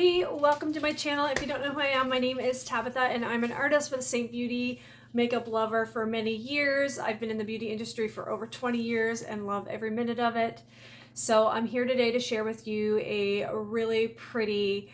Hey, welcome to my channel. If you don't know who I am, my name is Tabitha and I'm an artist with Saint Beauty, makeup lover for many years. I've been in the beauty industry for over 20 years and love every minute of it. So I'm here today to share with you a really pretty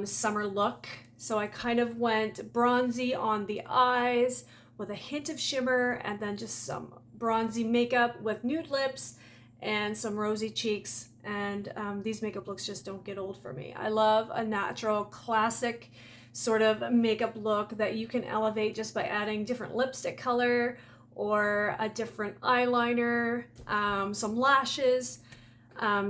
summer look. So I kind of went bronzy on the eyes with a hint of shimmer and then just some bronzy makeup with nude lips and some rosy cheeks, and these makeup looks just don't get old for me. I love a natural, classic sort of makeup look that you can elevate just by adding different lipstick color or a different eyeliner, some lashes,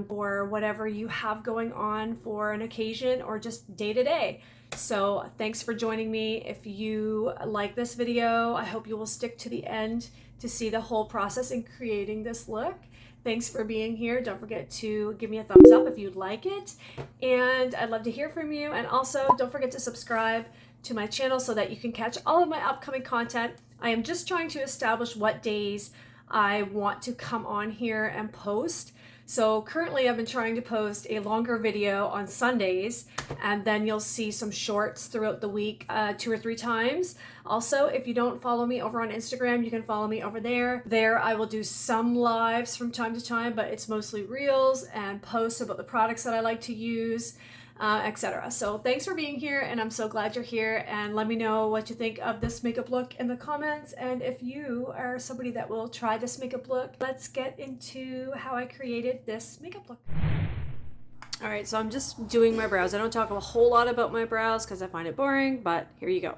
or whatever you have going on for an occasion or just day to day. So thanks for joining me. If you like this video, I hope you will stick to the end to see the whole process in creating this look. Thanks for being here. Don't forget to give me a thumbs up if you like it. And I'd love to hear from you. And also don't forget to subscribe to my channel so that you can catch all of my upcoming content. I am just trying to establish what days I want to come on here and post. So currently I've been trying to post a longer video on Sundays, and then you'll see some shorts throughout the week 2 or 3 times. Also, if you don't follow me over on Instagram, you can follow me over there. There I will do some lives from time to time, but it's mostly reels and posts about the products that I like to use, etc. So thanks for being here, and I'm so glad you're here, and let me know what you think of this makeup look in the comments. And if you are somebody that will try this makeup look, let's get into how I created this makeup look. All right, so I'm just doing my brows. I don't talk a whole lot about my brows because I find it boring, but here you go.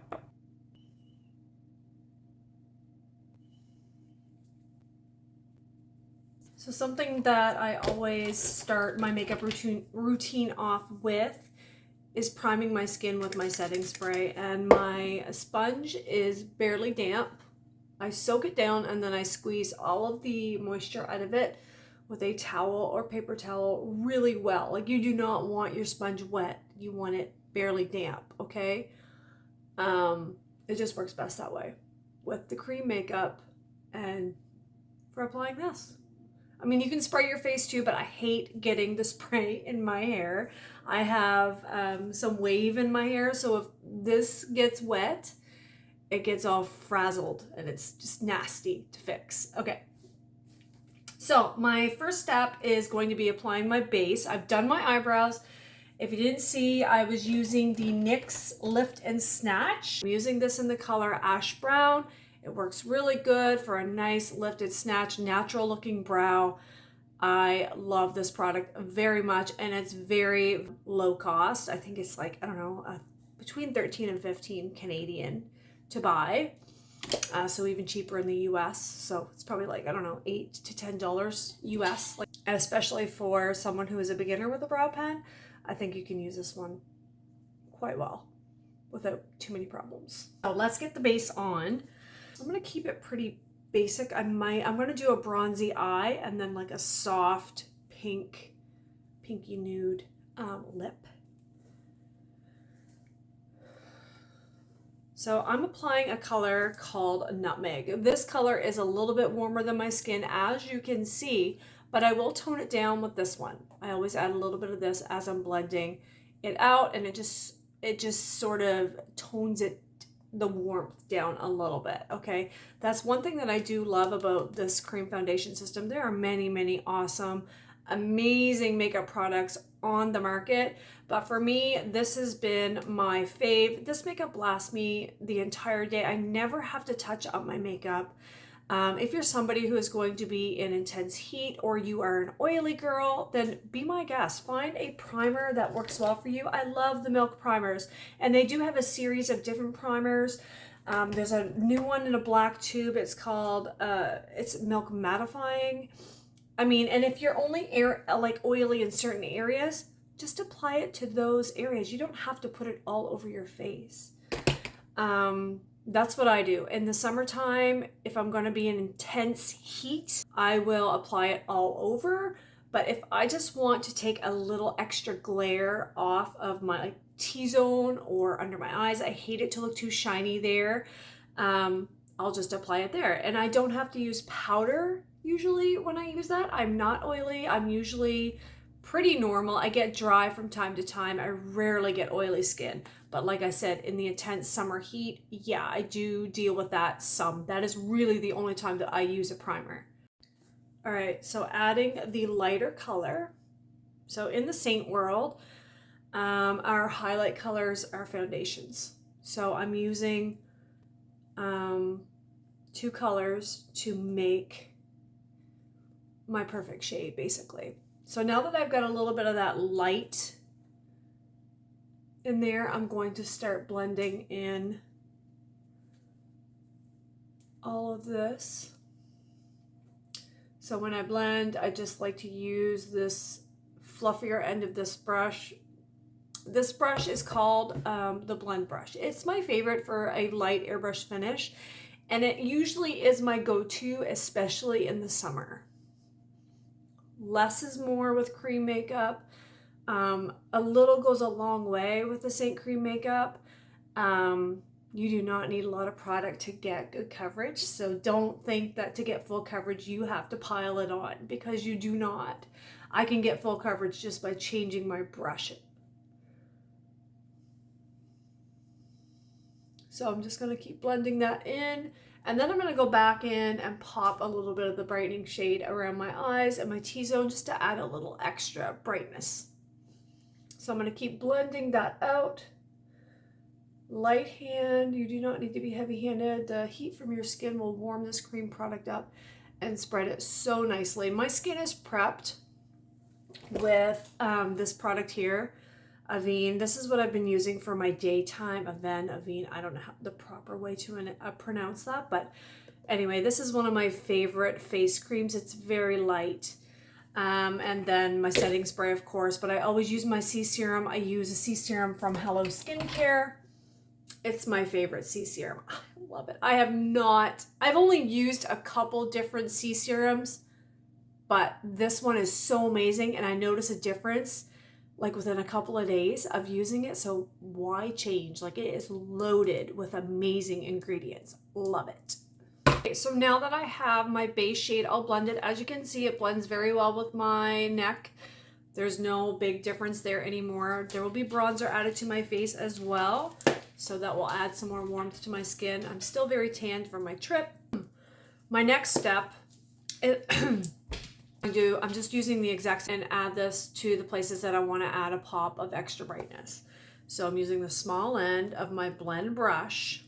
So something that I always start my makeup routine off with is priming my skin with my setting spray, and my sponge is barely damp. I soak it down and then I squeeze all of the moisture out of it with a towel or paper towel really well. Like, you do not want your sponge wet. You want it barely damp, okay? It just works best that way with the cream makeup and for applying this. I mean, you can spray your face too, but I hate getting the spray in my hair. I have some wave in my hair, so if this gets wet, it gets all frazzled and it's just nasty to fix. Okay, so my first step is going to be applying my base. I've done my eyebrows. If you didn't see, I was using the NYX Lift and Snatch. I'm using this in the color Ash Brown. It works really good for a nice lifted snatch, natural looking brow. I love this product very much, and it's very low cost. I think it's like, I don't know, between 13 and 15 Canadian to buy. So even cheaper in the US. So it's probably like, I don't know, $8 to $10 US. Like, especially for someone who is a beginner with a brow pen, I think you can use this one quite well without too many problems. So let's get the base on. I'm gonna keep it pretty basic. I'm gonna do a bronzy eye and then like a soft pinky nude lip. So I'm applying a color called Nutmeg. This color is a little bit warmer than my skin, as you can see, but I will tone it down with this one. I always add a little bit of this as I'm blending it out, and it just sort of tones the warmth down a little bit. Okay, that's one thing that I do love about this cream foundation system. There are many awesome, amazing makeup products on the market, but for me, this has been my fave. This makeup lasts me the entire day. I never have to touch up my makeup. If you're somebody who is going to be in intense heat, or you are an oily girl, then be my guest. Find a primer that works well for you. I love the Milk primers, and they do have a series of different primers. There's a new one in a black tube. It's called, it's Milk Mattifying. I mean, and if you're only like oily in certain areas, just apply it to those areas. You don't have to put it all over your face. That's what I do. In the summertime, if I'm going to be in intense heat, I will apply it all over. But if I just want to take a little extra glare off of my T-zone or under my eyes, I hate it to look too shiny there, I'll just apply it there. And I don't have to use powder usually when I use that. I'm not oily. I'm usually pretty normal. I get dry from time to time. I rarely get oily skin. But like I said, in the intense summer heat, yeah, I do deal with that some. That is really the only time that I use a primer. All right, so adding the lighter color. So in the Saint world, our highlight colors are foundations. So I'm using 2 colors to make my perfect shade, basically. So now that I've got a little bit of that light in there, I'm going to start blending in all of this. So when I blend, I just like to use this fluffier end of this brush. This brush is called the blend brush. It's my favorite for a light airbrush finish, and it usually is my go-to, especially in the summer. Less is more with cream makeup. A little goes a long way with the Saint Cream makeup. You do not need a lot of product to get good coverage, so don't think that to get full coverage you have to pile it on, because you do not. I can get full coverage just by changing my brush. So I'm just going to keep blending that in, and then I'm going to go back in and pop a little bit of the brightening shade around my eyes and my T-zone just to add a little extra brightness. So I'm going to keep blending that out. Light hand, you do not need to be heavy-handed. The heat from your skin will warm this cream product up and spread it so nicely. My skin is prepped with this product here, Avène. This is what I've been using for my daytime. Avène. I don't know the proper way to pronounce that, but anyway, this is one of my favorite face creams. It's very light. And then my setting spray, of course, but I always use my C serum. I use a C serum from Hello Skincare. It's my favorite C serum. I love it. I've only used a couple different C serums, but this one is so amazing, and I notice a difference like within a couple of days of using it. So why change? Like, it is loaded with amazing ingredients. Love it. Okay, so now that I have my base shade all blended, as you can see, it blends very well with my neck. There's no big difference there anymore. There will be bronzer added to my face as well, so that will add some more warmth to my skin. I'm still very tanned from my trip. My next step is I'm just using the exact same and add this to the places that I want to add a pop of extra brightness. So I'm using the small end of my blend brush.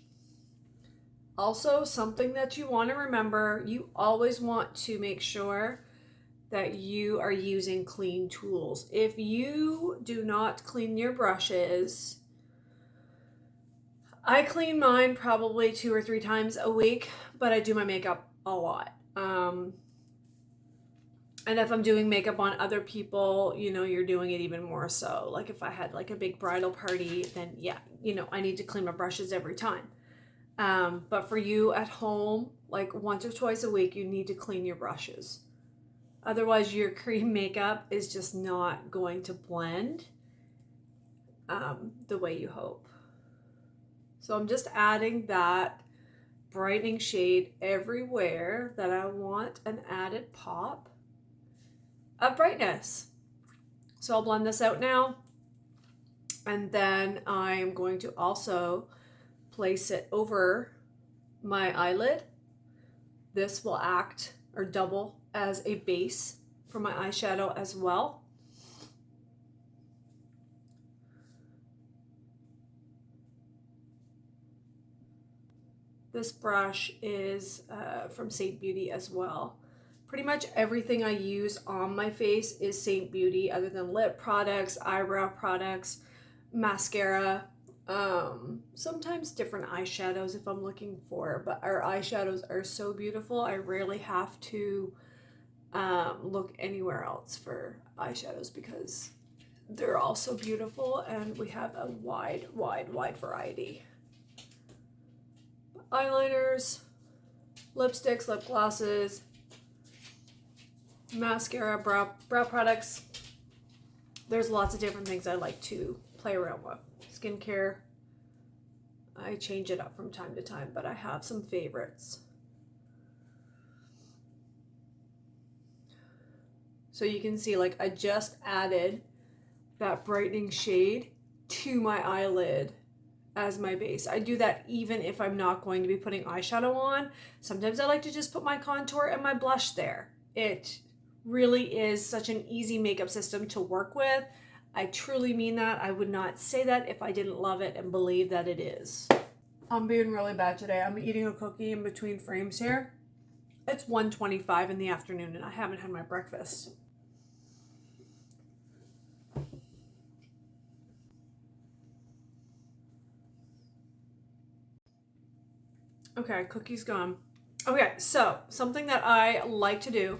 Also, something that you want to remember, you always want to make sure that you are using clean tools. If you do not clean your brushes, I clean mine probably 2 or 3 times a week, but I do my makeup a lot. And if I'm doing makeup on other people, you know, you're doing it even more so. Like if I had like a big bridal party, then yeah, you know, I need to clean my brushes every time. But for you at home, like once or twice a week, you need to clean your brushes. Otherwise, your cream makeup is just not going to blend the way you hope. So I'm just adding that brightening shade everywhere that I want an added pop of brightness. So I'll blend this out now. And then I'm going to also place it over my eyelid. This will act or double as a base for my eyeshadow as well. This brush is from Saint Beauty as well. Pretty much everything I use on my face is Saint Beauty, other than lip products, eyebrow products, mascara, sometimes different eyeshadows if I'm looking for, but our eyeshadows are so beautiful, I rarely have to look anywhere else for eyeshadows because they're all so beautiful and we have a wide variety. Eyeliners, lipsticks, lip glosses, mascara, brow products. There's lots of different things I like to play around with. Skincare, I change it up from time to time, but I have some favorites. So you can see, like, I just added that brightening shade to my eyelid as my base. I do that even if I'm not going to be putting eyeshadow on. Sometimes I like to just put my contour and my blush there. It really is such an easy makeup system to work with. I truly mean that. I would not say that if I didn't love it and believe that it is. I'm being really bad today. I'm eating a cookie in between frames here. It's 1:25 in the afternoon and I haven't had my breakfast. Okay, cookie's gone. Okay, so something that I like to do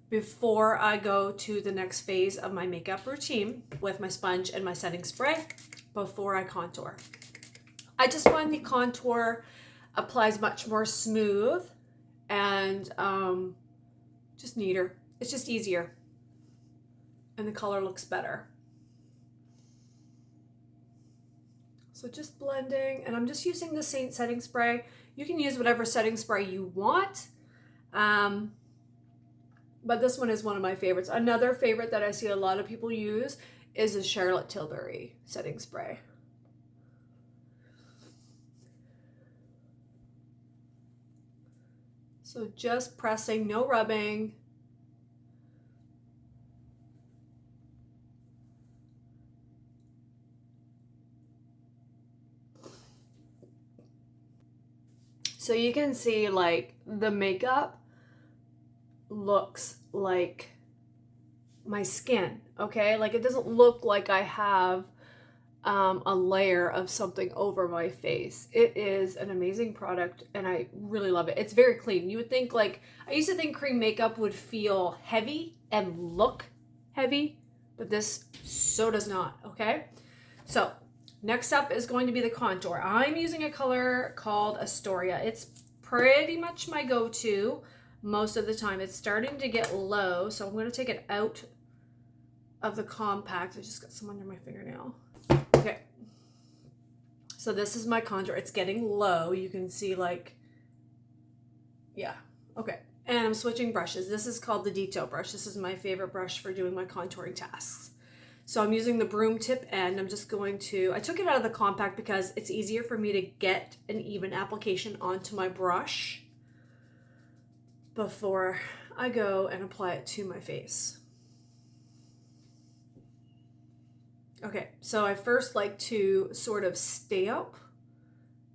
before I go to the next phase of my makeup routine with my sponge and my setting spray before I contour. I just find the contour applies much more smooth and just neater. It's just easier and the color looks better. So just blending, and I'm just using the Saint setting spray. You can use whatever setting spray you want, but this one is one of my favorites. Another favorite that I see a lot of people use is the Charlotte Tilbury setting spray. So just pressing, no rubbing. So you can see, like, the makeup looks like my skin, okay? Like, it doesn't look like I have a layer of something over my face. It is an amazing product and I really love it. It's very clean. You would think, like, I used to think cream makeup would feel heavy and look heavy, but this so does not, okay? So next up is going to be the contour. I'm using a color called Astoria. It's pretty much my go-to most of the time. It's starting to get low, so I'm going to take it out of the compact. I just got some under my fingernail. Okay, so this is my contour. It's getting low. You can see, like, yeah, okay. And I'm switching brushes. This is called the Detail brush. This is my favorite brush for doing my contouring tasks. So I'm using the broom tip end. I'm just going to, I took it out of the compact because it's easier for me to get an even application onto my brush before I go and apply it to my face. Okay, so I first like to sort of stamp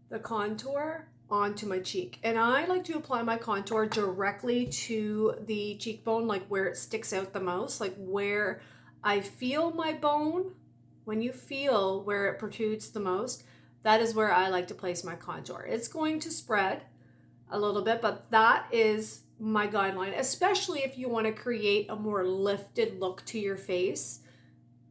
the contour onto my cheek. And I like to apply my contour directly to the cheekbone, like where it sticks out the most, like where I feel my bone. When you feel where it protrudes the most, that is where I like to place my contour. It's going to spread a little bit, but that is my guideline, especially if you want to create a more lifted look to your face.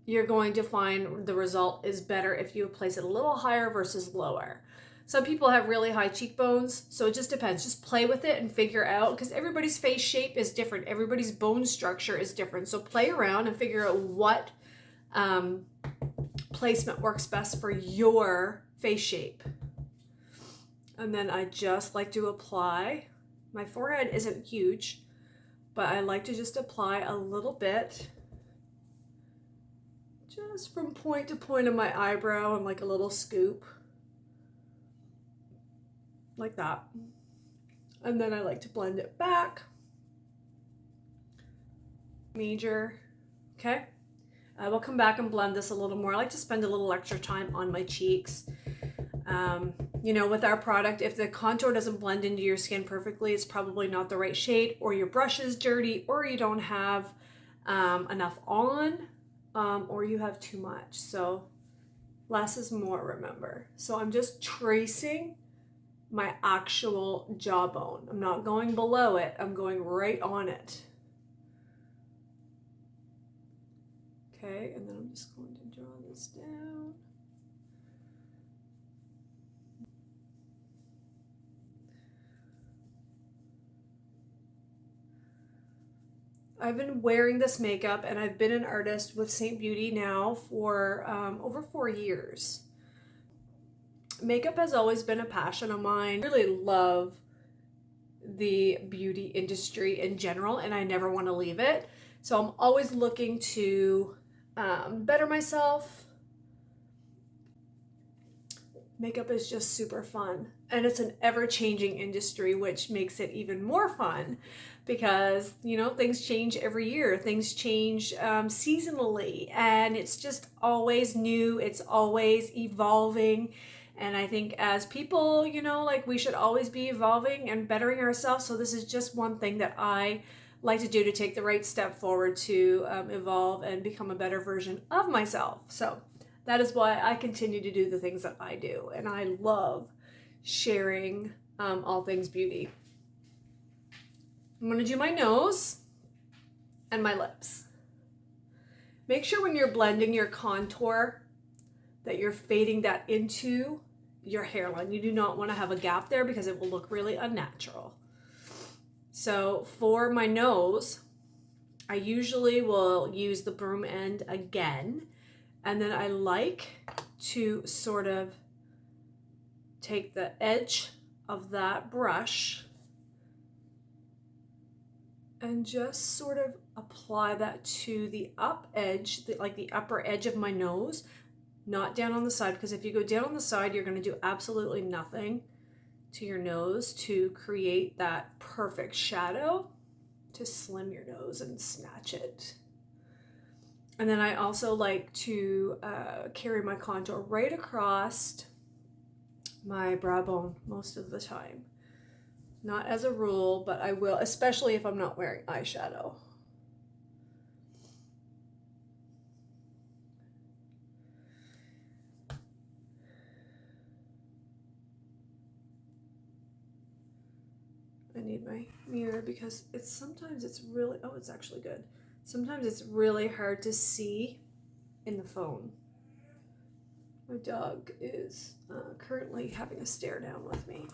You're going to find the result is better if you place it a little higher versus lower. Some people have really high cheekbones, so it just depends. Just play with it and figure out, because everybody's face shape is different. Everybody's bone structure is different. So play around and figure out what placement works best for your face shape. And then I just like to apply. My forehead isn't huge, but I like to just apply a little bit, just from point to point of my eyebrow, and like a little scoop, like that. And then I like to blend it back. Major, okay? I will come back and blend this a little more. I like to spend a little extra time on my cheeks. You know, with our product, if the contour doesn't blend into your skin perfectly, it's probably not the right shade, or your brush is dirty, or you don't have enough on, or you have too much. So less is more, remember. So I'm just tracing my actual jawbone. I'm not going below it, I'm going right on it. Okay, and then I'm just going to draw this down. I've been wearing this makeup and I've been an artist with Saint Beauty now for over 4 years. Makeup has always been a passion of mine. I really love the beauty industry in general and I never want to leave it. So I'm always looking to better myself. Makeup is just super fun, and it's an ever-changing industry, which makes it even more fun because, you know, things change every year. Things change seasonally, and it's just always new. It's always evolving. And I think as people, you know, like, we should always be evolving and bettering ourselves. So this is just one thing that I like to do to take the right step forward to evolve and become a better version of myself. So that is why I continue to do the things that I do. And I love sharing all things beauty. I'm going to do my nose and my lips. Make sure when you're blending your contour that you're fading that into your hairline. You do not want to have a gap there because it will look really unnatural. So for my nose, I usually will use the broom end again. And then I like to sort of take the edge of that brush and just sort of apply that to the up edge, like the upper edge of my nose, not down on the side, because if you go down on the side, you're going to do absolutely nothing to your nose to create that perfect shadow to slim your nose and snatch it. And then I also like to carry my contour right across my brow bone most of the time. Not as a rule, but I will, especially if I'm not wearing eyeshadow. I need my mirror because sometimes it's really, oh, it's actually good. Sometimes it's really hard to see in the phone. My dog is currently having a stare down with me.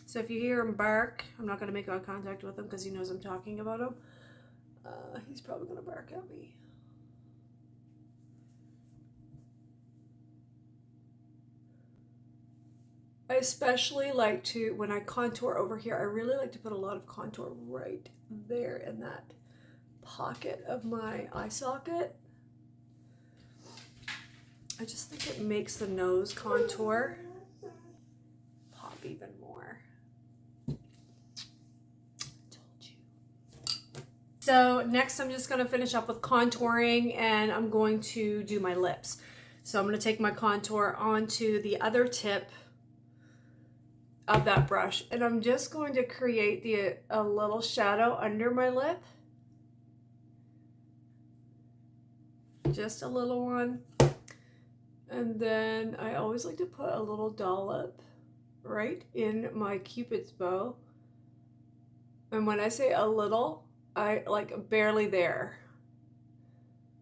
So if you hear him bark, I'm not going to make eye contact with him because he knows I'm talking about him. He's probably going to bark at me. I especially like to, when I contour over here, I really like to put a lot of contour right there in that pocket of my eye socket. I just think it makes the nose contour pop even more. Told you. So next I'm just going to finish up with contouring, and I'm going to do my lips. So I'm going to take my contour onto the other tip of that brush, and I'm just going to create a little shadow under my lip. Just a little one. And then I always like to put a little dollop right in my Cupid's bow. And when I say a little, I like barely there.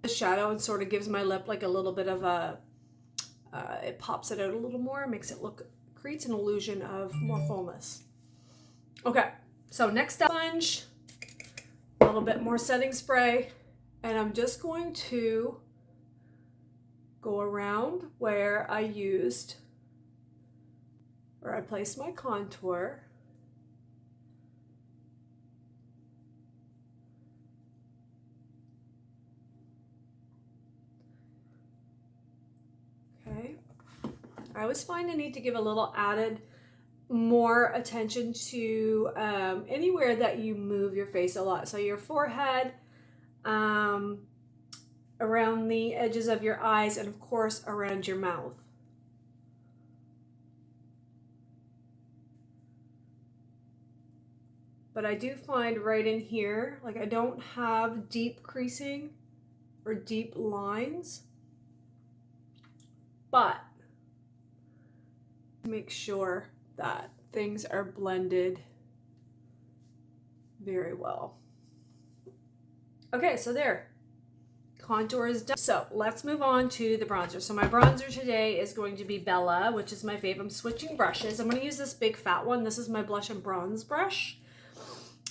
The shadow, and sort of gives my lip like a little bit of a, it pops it out a little more, makes it look, creates an illusion of more fullness. Okay, so next up, sponge, a little bit more setting spray, and I'm just going to go around where I placed my contour. Okay. I always find I need to give a little added more attention to anywhere that you move your face a lot. So your forehead, around the edges of your eyes, and of course around your mouth. But I do find right in here, like, I don't have deep creasing or deep lines, but make sure that things are blended very well. Okay, so there. Contour is done. So let's move on to the bronzer. So my bronzer today is going to be Bella, which is my fave. I'm switching brushes. I'm going to use this big fat one. This is my blush and bronze brush.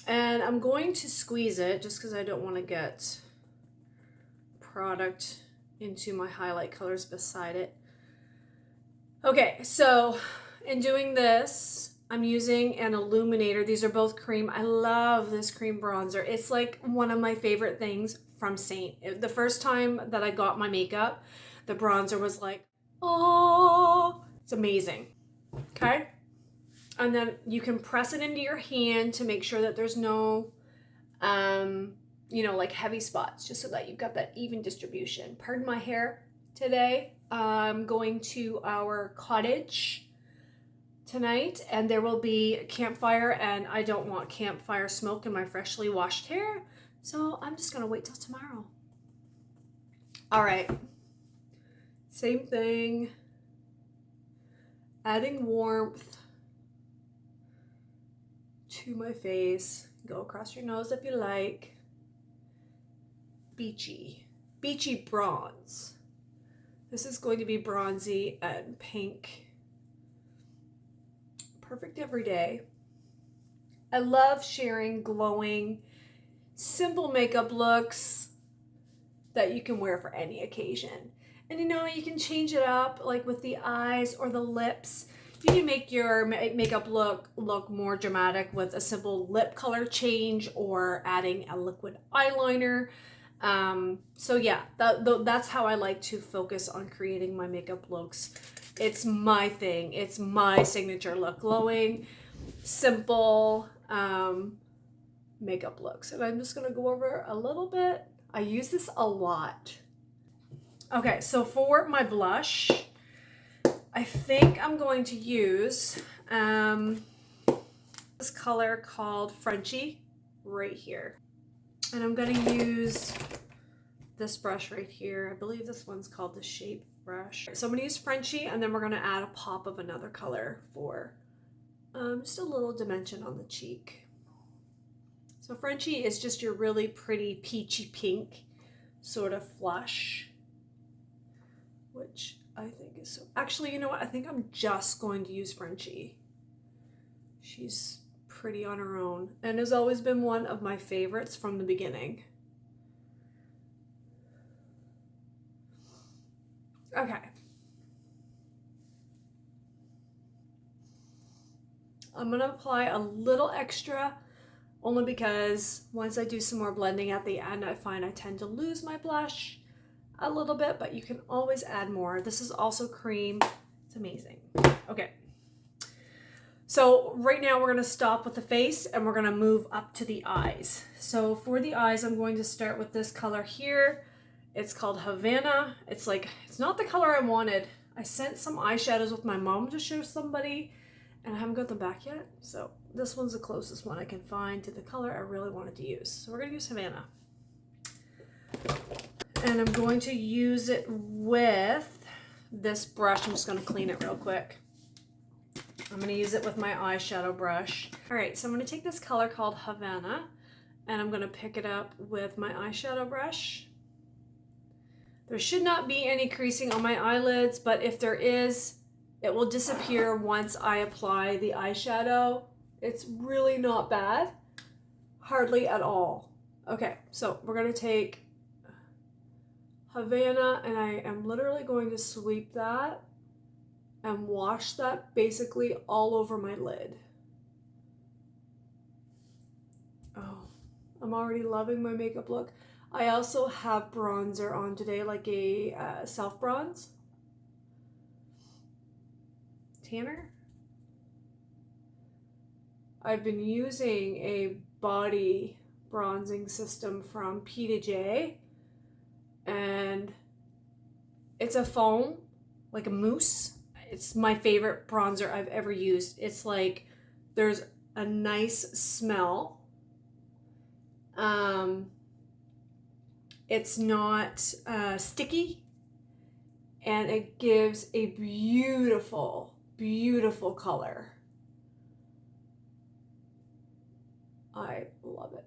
And I'm going to squeeze it just because I don't want to get product into my highlight colors beside it. Okay, so in doing this, I'm using an illuminator. These are both cream. I love this cream bronzer. It's like one of my favorite things from Saint. The first time that I got my makeup, the bronzer was like, oh, it's amazing. Okay. And then you can press it into your hand to make sure that there's no, like heavy spots, just so that you've got that even distribution. Pardon my hair today. I'm going to our cottage tonight, and there will be a campfire, and I don't want campfire smoke in my freshly washed hair, so I'm just gonna wait till tomorrow. All right, same thing, adding warmth to my face. Go across your nose if you like. Beachy bronze. This is going to be bronzy and pink. Perfect every day. I love sharing glowing, simple makeup looks that you can wear for any occasion. And you can change it up, like with the eyes or the lips. You can make your makeup look more dramatic with a simple lip color change or adding a liquid eyeliner. So yeah, that's how I like to focus on creating my makeup looks. It's my thing. It's my signature look. Glowing, simple makeup looks. And I'm just going to go over a little bit. I use this a lot. Okay, so for my blush, I think I'm going to use this color called Frenchie right here. And I'm going to use this brush right here. I believe this one's called the Shape brush. So I'm going to use Frenchie, and then we're going to add a pop of another color for just a little dimension on the cheek. So Frenchie is just your really pretty peachy pink sort of flush, which I think is so... Actually, you know what? I think I'm just going to use Frenchie. She's pretty on her own and has always been one of my favorites from the beginning. Okay. I'm going to apply a little extra, only because once I do some more blending at the end, I find I tend to lose my blush a little bit, but you can always add more. This is also cream. It's amazing. Okay. So right now we're going to stop with the face and we're going to move up to the eyes. So for the eyes, I'm going to start with this color here. It's called Havana. It's not the color I wanted. I sent some eyeshadows with my mom to show somebody, and I haven't got them back yet. So this one's the closest one I can find to the color I really wanted to use. So we're going to use Havana. And I'm going to use it with this brush. I'm just going to clean it real quick. I'm going to use it with my eyeshadow brush. All right, so I'm going to take this color called Havana, and I'm going to pick it up with my eyeshadow brush. There should not be any creasing on my eyelids, but if there is, it will disappear once I apply the eyeshadow. It's really not bad, hardly at all. Okay, so we're going to take Havana, and I am literally going to sweep that and wash that basically all over my lid. Oh, I'm already loving my makeup look. I also have bronzer on today, like a self bronze. Tanner. I've been using a body bronzing system from P2J, and it's a foam, like a mousse. It's my favorite bronzer I've ever used. It's like there's a nice smell. It's not sticky, and it gives a beautiful, beautiful color. I love it.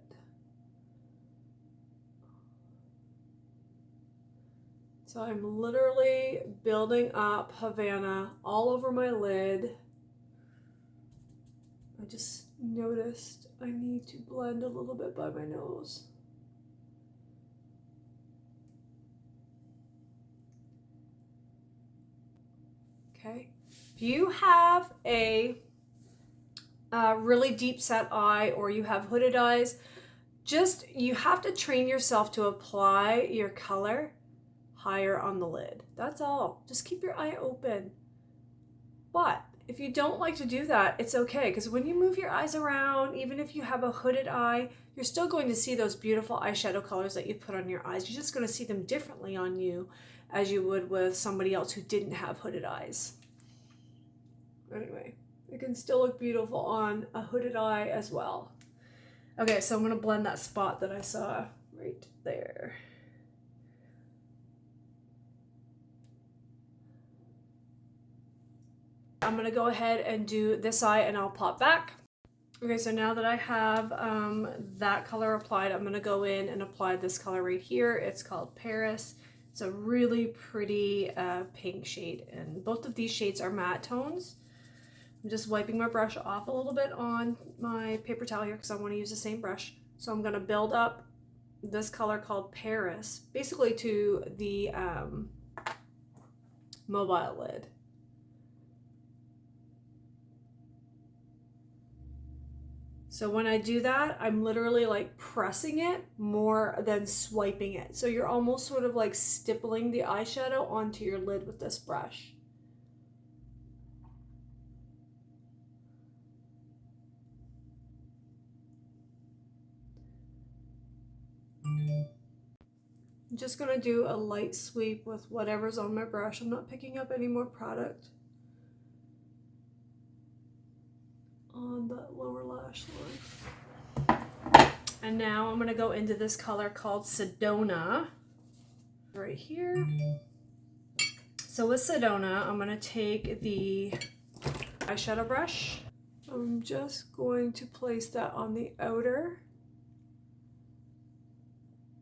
So I'm literally building up Havana all over my lid. I just noticed I need to blend a little bit by my nose. Okay. If you have a really deep set eye or you have hooded eyes, you have to train yourself to apply your color higher on the lid. That's all. Just keep your eye open. But if you don't like to do that, it's okay, because when you move your eyes around, even if you have a hooded eye, you're still going to see those beautiful eyeshadow colors that you put on your eyes. You're just going to see them differently on you as you would with somebody else who didn't have hooded eyes. Anyway, it can still look beautiful on a hooded eye as well. Okay, so I'm going to blend that spot that I saw right there. I'm going to go ahead and do this eye and I'll pop back. Okay, so now that I have that color applied, I'm going to go in and apply this color right here. It's called Paris. It's a really pretty pink shade, and both of these shades are matte tones. I'm just wiping my brush off a little bit on my paper towel here because I want to use the same brush. So I'm going to build up this color called Paris, basically to the mobile lid. So when I do that, I'm literally like pressing it more than swiping it. So you're almost sort of like stippling the eyeshadow onto your lid with this brush. I'm just gonna do a light sweep with whatever's on my brush. I'm not picking up any more product on the lower lash line. And now I'm gonna go into this color called Sedona right here. So with Sedona, I'm gonna take the eyeshadow brush. I'm just going to place that on the outer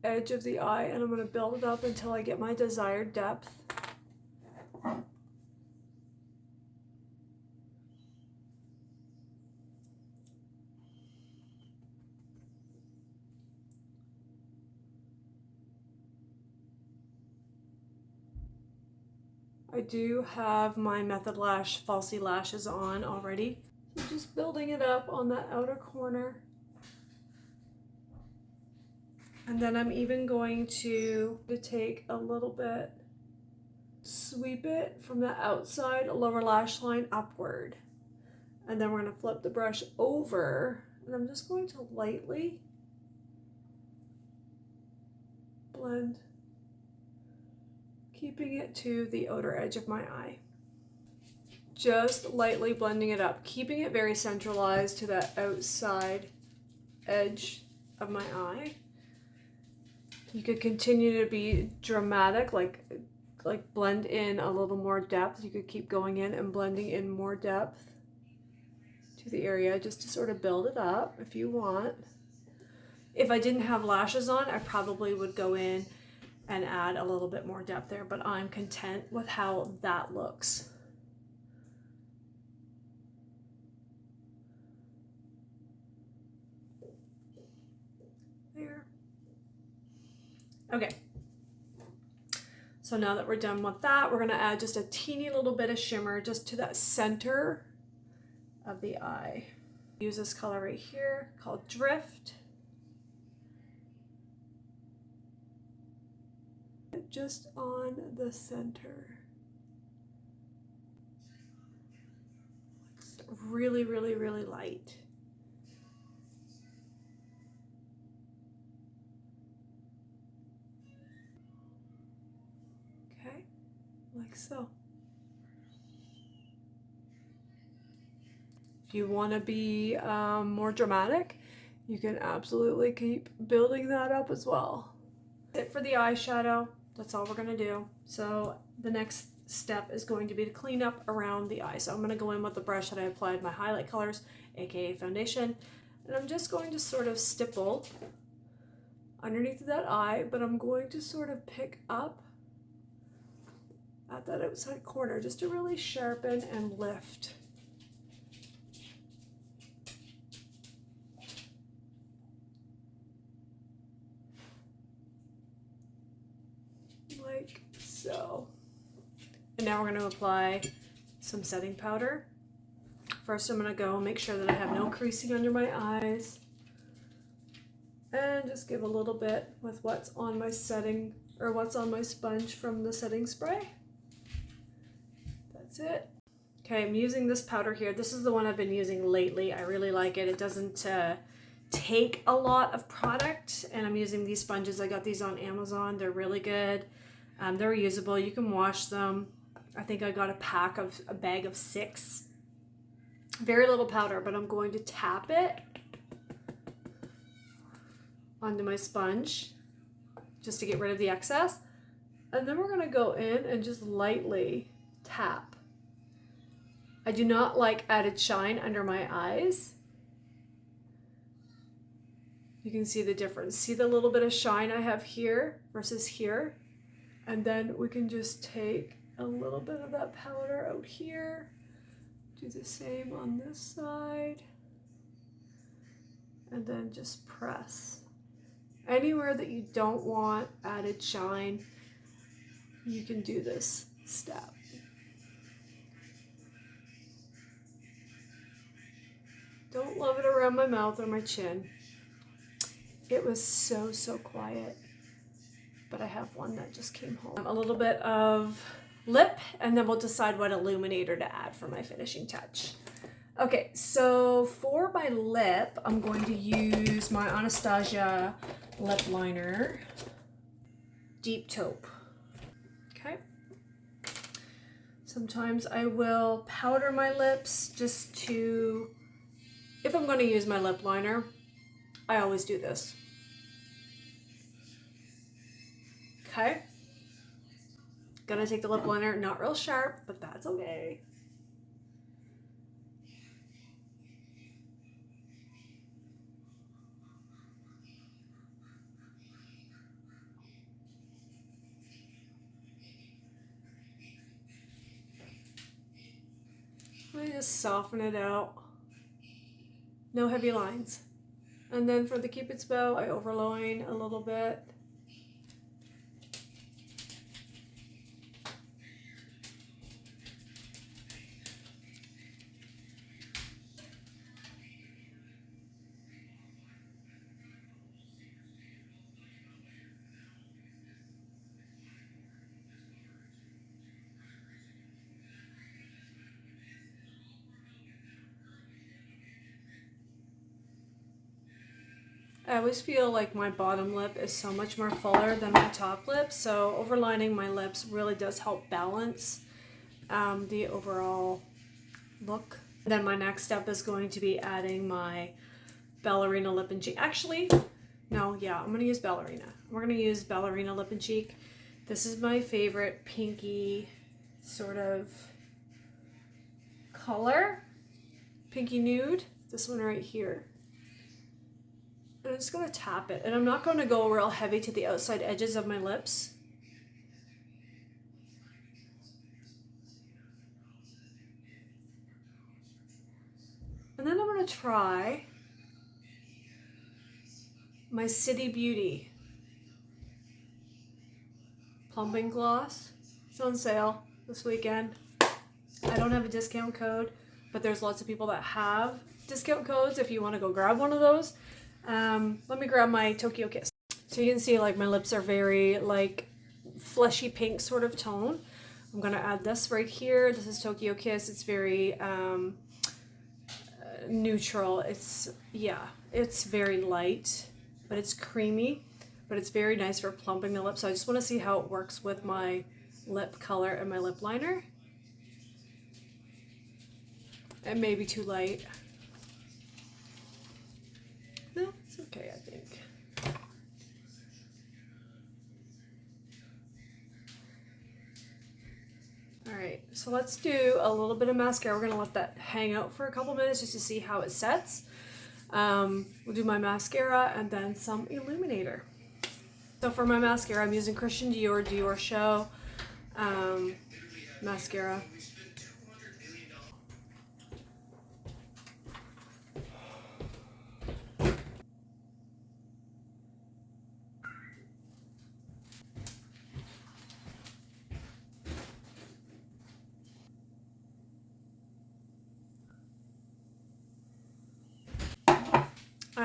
edge of the eye, and I'm going to build it up until I get my desired depth. I do have my Method Lash Falsie lashes on already. So just building it up on that outer corner. And then I'm even going to take a little bit, sweep it from the outside lower lash line upward. And then we're going to flip the brush over, and I'm just going to lightly blend, keeping it to the outer edge of my eye. Just lightly blending it up, keeping it very centralized to that outside edge of my eye. You could continue to be dramatic, like blend in a little more depth. You could keep going in and blending in more depth to the area just to sort of build it up if you want. If I didn't have lashes on, I probably would go in and add a little bit more depth there, but I'm content with how that looks. There. Okay. So now that we're done with that, we're going to add just a teeny little bit of shimmer just to that center of the eye. Use this color right here called Drift. Just on the center. Looks really, really, really light. Okay, like so. If you want to be more dramatic, you can absolutely keep building that up as well. That's it for the eyeshadow. That's all we're going to do. So the next step is going to be to clean up around the eye. So I'm going to go in with the brush that I applied my highlight colors, aka foundation, and I'm just going to sort of stipple underneath that eye, but I'm going to sort of pick up at that outside corner just to really sharpen and lift. Like so. And now we're going to apply some setting powder First I'm going to go make sure that I have no creasing under my eyes. And just give a little bit with what's on my setting, or what's on my sponge from the setting spray. That's it. Okay, I'm using this powder here. This is the one I've been using lately. I really like it. It doesn't take a lot of product, and I'm using these sponges. I got these on Amazon. They're really good. They're reusable. You can wash them. I think I got a bag of 6. Very little powder, but I'm going to tap it onto my sponge just to get rid of the excess. And then we're going to go in and just lightly tap. I do not like added shine under my eyes. You can see the difference. See the little bit of shine I have here versus here? And then we can just take a little bit of that powder out here. Do the same on this side. And then just press. Anywhere that you don't want added shine, you can do this step. Don't love it around my mouth or my chin. It was so quiet, but I have one that just came home. A little bit of lip, and then we'll decide what illuminator to add for my finishing touch. Okay, so for my lip, I'm going to use my Anastasia lip liner, Deep Taupe. Okay. Sometimes I will powder my lips just to, if I'm going to use my lip liner, I always do this. Okay. Gonna take the lip liner, not real sharp, but that's okay. Let me just soften it out. No heavy lines. And then for the Cupid's bow, I overline a little bit. I always feel like my bottom lip is so much more fuller than my top lip, so overlining my lips really does help balance the overall look. Then my next step is going to be adding my Ballerina Lip and Cheek. Actually, no, yeah, I'm going to use Ballerina. We're going to use Ballerina Lip and Cheek. This is my favorite pinky sort of color. Pinky nude. This one right here. And I'm just going to tap it. And I'm not going to go real heavy to the outside edges of my lips. And then I'm going to try my City Beauty Plumping Gloss. It's on sale this weekend. I don't have a discount code, but there's lots of people that have discount codes if you want to go grab one of those. Let me grab my Tokyo Kiss. So you can see like my lips are very like fleshy pink sort of tone. I'm gonna add this right here. This is Tokyo Kiss. It's very neutral. It's very light, but it's creamy, but it's very nice for plumping the lips. So I just want to see how it works with my lip color and my lip liner. It may be too light. No, it's okay, I think. Alright, so let's do a little bit of mascara. We're going to let that hang out for a couple minutes just to see how it sets. We'll do my mascara and then some illuminator. So for my mascara, I'm using Christian Dior Show mascara.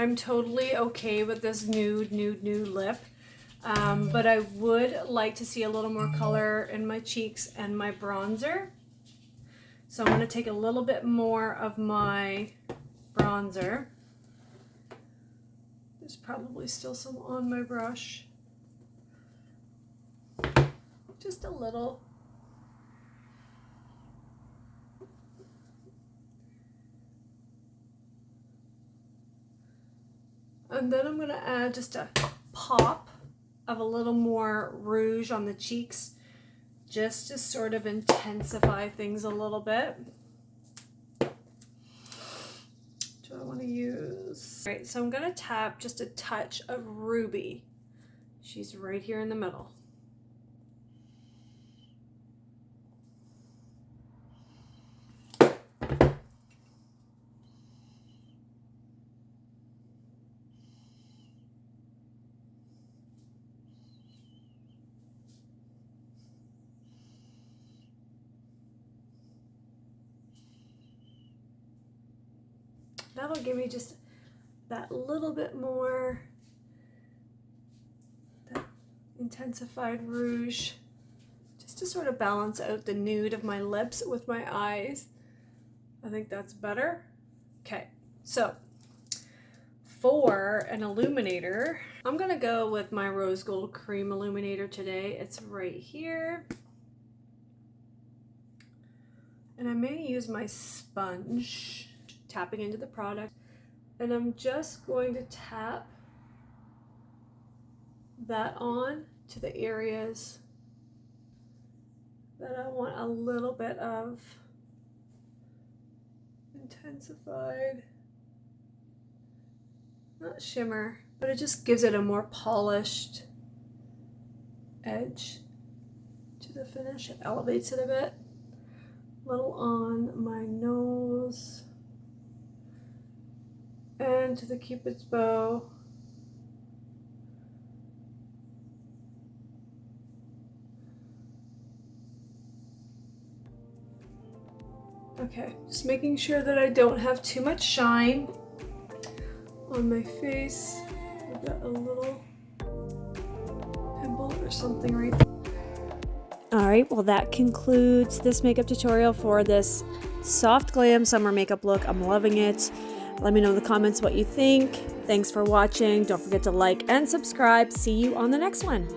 I'm totally okay with this nude lip. But I would like to see a little more color in my cheeks and my bronzer. So I'm going to take a little bit more of my bronzer. There's probably still some on my brush. Just a little. And then I'm going to add just a pop of a little more rouge on the cheeks, just to sort of intensify things a little bit. Do I want to use? All right, so I'm going to tap just a touch of Ruby. She's right here in the middle. That'll give me just that little bit more, that intensified rouge, just to sort of balance out the nude of my lips with my eyes. I think that's better. Okay, so for an illuminator, I'm gonna go with my Rose Gold Cream Illuminator today. It's right here. And I may use my sponge, tapping into the product, and I'm just going to tap that on to the areas that I want a little bit of intensified, not shimmer, but it just gives it a more polished edge to the finish. It elevates it a bit. A little on my nose and to the Cupid's bow. Okay, just making sure that I don't have too much shine on my face. I've got a little pimple or something right there. All right, well that concludes this makeup tutorial for this soft glam summer makeup look. I'm loving it. Let me know in the comments what you think. Thanks for watching. Don't forget to like and subscribe. See you on the next one.